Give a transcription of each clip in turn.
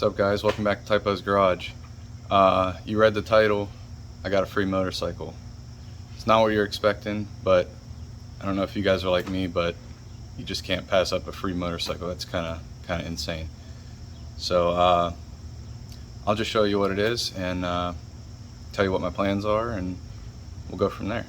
What's up, guys? Welcome back to Typo's Garage. You read the title. I got a free motorcycle. It's not what you're expecting, but I don't know if you guys are like me, but you just can't pass up a free motorcycle. That's kind of insane. So I'll just show you what it is and tell you what my plans are, and we'll go from there.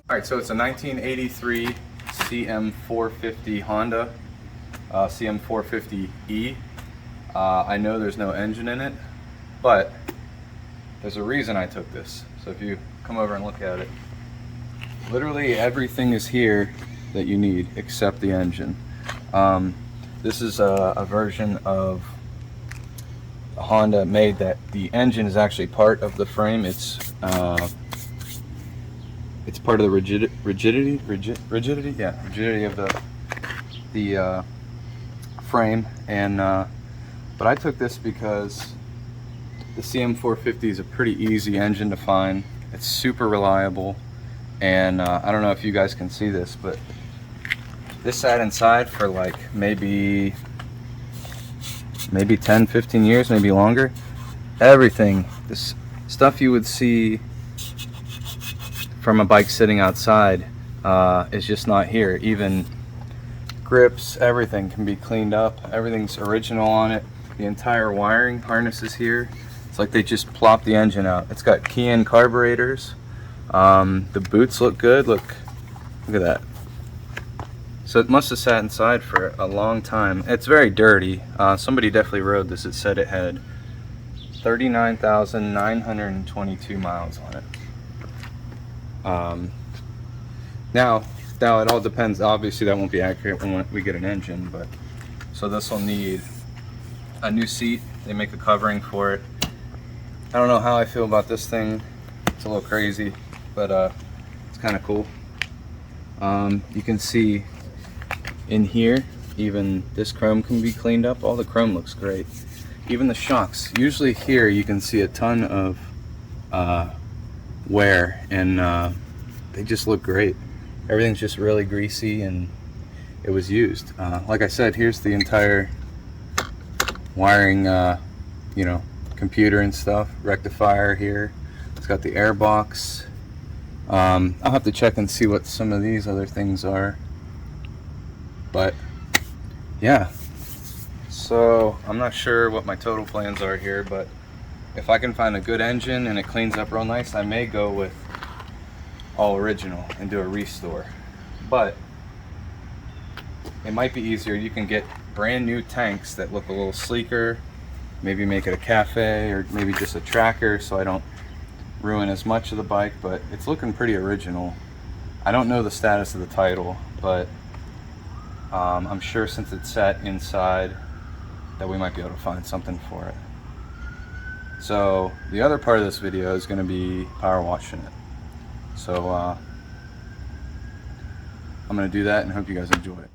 Alright, so it's a 1983 CM450 Honda, CM450E. I know there's no engine in it, but there's a reason I took this. So if you come over and look at it, literally everything is here that you need except the engine. This is a version of a Honda made that the engine is actually part of the frame. It's part of the rigidity of the frame, and but I took this because the CM450 is a pretty easy engine to find. It's super reliable, and I don't know if you guys can see this, but this sat inside for like maybe 10-15 years, maybe longer. Everything, this stuff you would see from a bike sitting outside is just not here. Even grips, everything can be cleaned up. Everything's original on it. The entire wiring harness is here. It's like they just plopped the engine out. It's got key-in carburetors. The boots look good. Look at that. So it must have sat inside for a long time. It's very dirty. Somebody definitely rode this. It said it had 39,922 miles on it. Now it all depends. Obviously that won't be accurate when we get an engine, but so this will need a new seat. They make a covering for it. I don't know how I feel about this thing. It's a little crazy, but it's kind of cool. You can see in here, even this chrome can be cleaned up. All the chrome looks great. Even the shocks. Usually here you can see a ton of wear, and they just look great. Everything's just really greasy, and it was used. Like I said, here's the entire wiring, computer and stuff, rectifier here. It's got the air box. I'll have to check and see what some of these other things are, but yeah. So I'm not sure what my total plans are here, but if I can find a good engine and it cleans up real nice, I may go with all original and do a restore. But it might be easier. You can get brand new tanks that look a little sleeker, maybe make it a cafe or maybe just a tracker so I don't ruin as much of the bike, but it's looking pretty original. I don't know the status of the title, but I'm sure since it's sat inside that we might be able to find something for it. So the other part of this video is going to be power washing it. So I'm going to do that and hope you guys enjoy it.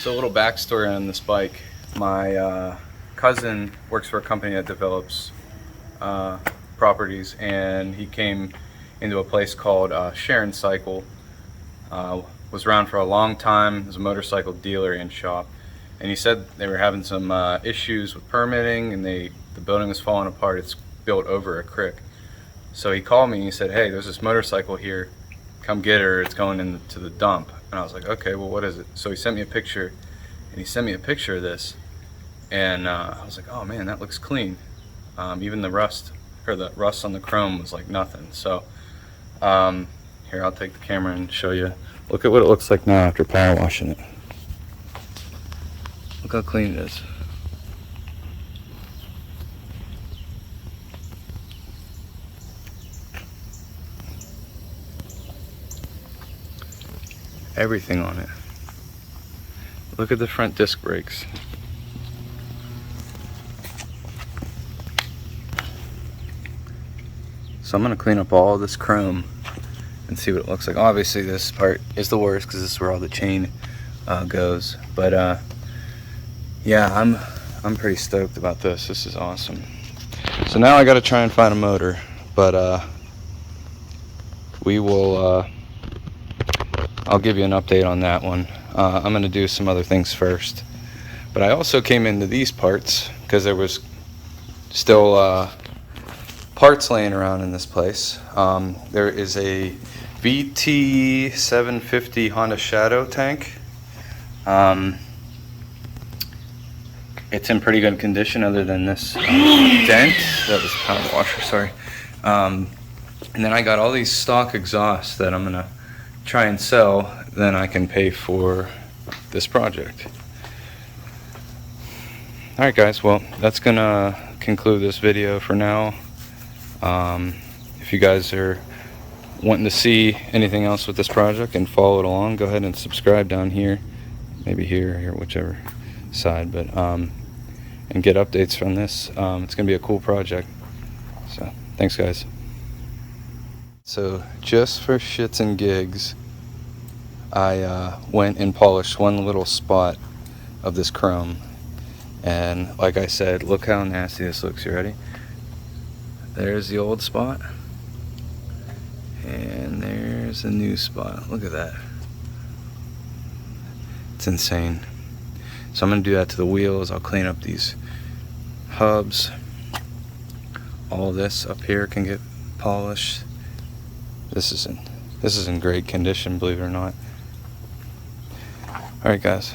So a little backstory on this bike. My cousin works for a company that develops properties, and he came into a place called Sharon Cycle. Was around for a long time. It was a motorcycle dealer and shop, and he said they were having some issues with permitting, and the building was falling apart. It's built over a creek. So he called me and he said, "Hey, there's this motorcycle here. Come get her. It's going into the dump." And I was like, "Okay, well, what is it?" So he sent me a picture, and he sent me a picture of this, and I was like, "Oh man, that looks clean." Even the rust on the chrome was like nothing. So here, I'll take the camera and show you. Look at what it looks like now after power washing it. Look how clean it is. Everything on it. Look at the front disc brakes. So I'm going to clean up all this chrome and see what it looks like. Obviously this part is the worst because this is where all the chain goes. But yeah, I'm pretty stoked about this. This is awesome. So now I got to try and find a motor, but we will. I'll give you an update on that one. I'm going to do some other things first. But I also came into these parts because there was still parts laying around in this place. There is a VT750 Honda Shadow tank. It's in pretty good condition other than this dent. That was a power washer, sorry. And then I got all these stock exhausts that I'm going to try and sell, then I can pay for this project. Alright guys, well that's gonna conclude this video for now. If you guys are wanting to see anything else with this project and follow it along, go ahead and subscribe down here, maybe here or here, whichever side, but and get updates from this. It's gonna be a cool project. So thanks guys. So just for shits and gigs, I went and polished one little spot of this chrome, and like I said, look how nasty this looks. You ready? There's the old spot, and there's a new spot. Look at that. It's insane. So I'm gonna do that to the wheels. I'll clean up these hubs. All this up here can get polished. This is in great condition, believe it or not. Alright guys,